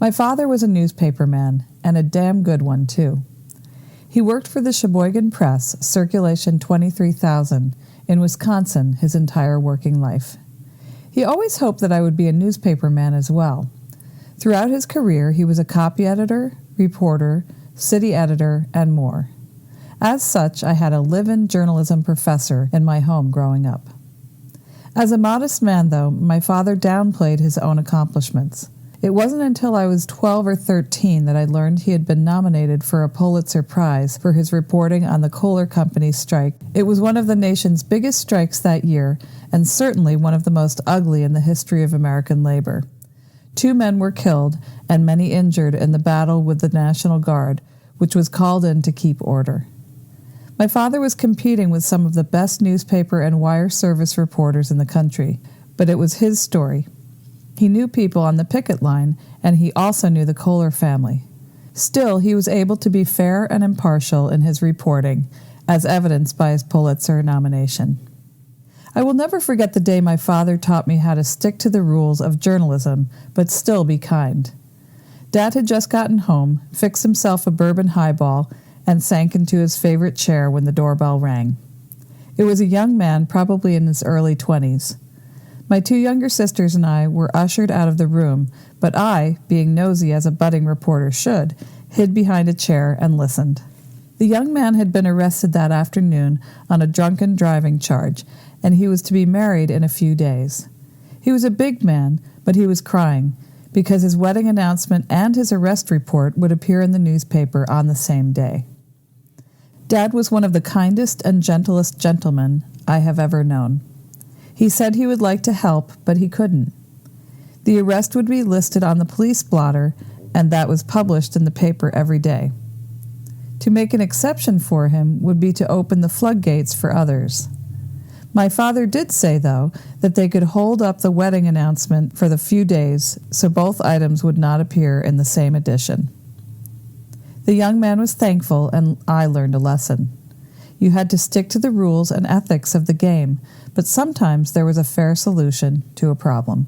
My father was a newspaperman, and a damn good one, too. He worked for the Sheboygan Press, circulation 23,000, in Wisconsin his entire working life. He always hoped that I would be a newspaperman as well. Throughout his career, he was a copy editor, reporter, city editor, and more. As such, I had a live-in journalism professor in my home growing up. As a modest man, though, my father downplayed his own accomplishments. It wasn't until I was 12 or 13 that I learned he had been nominated for a Pulitzer Prize for his reporting on the Kohler Company's strike. It was one of the nation's biggest strikes that year, and certainly one of the most ugly in the history of American labor. 2 men were killed and many injured in the battle with the National Guard, which was called in to keep order. My father was competing with some of the best newspaper and wire service reporters in the country, but it was his story. He knew people on the picket line, and he also knew the Kohler family. Still, he was able to be fair and impartial in his reporting, as evidenced by his Pulitzer nomination. I will never forget the day my father taught me how to stick to the rules of journalism, but still be kind. Dad had just gotten home, fixed himself a bourbon highball, and sank into his favorite chair when the doorbell rang. It was a young man, probably in his early 20s. My 2 younger sisters and I were ushered out of the room, but I, being nosy as a budding reporter should, hid behind a chair and listened. The young man had been arrested that afternoon on a drunken driving charge, and he was to be married in a few days. He was a big man, but he was crying, because his wedding announcement and his arrest report would appear in the newspaper on the same day. Dad was one of the kindest and gentlest gentlemen I have ever known. He said he would like to help, but he couldn't. The arrest would be listed on the police blotter, and that was published in the paper every day. To make an exception for him would be to open the floodgates for others. My father did say, though, that they could hold up the wedding announcement for the few days so both items would not appear in the same edition. The young man was thankful, and I learned a lesson. You had to stick to the rules and ethics of the game, but sometimes there was a fair solution to a problem.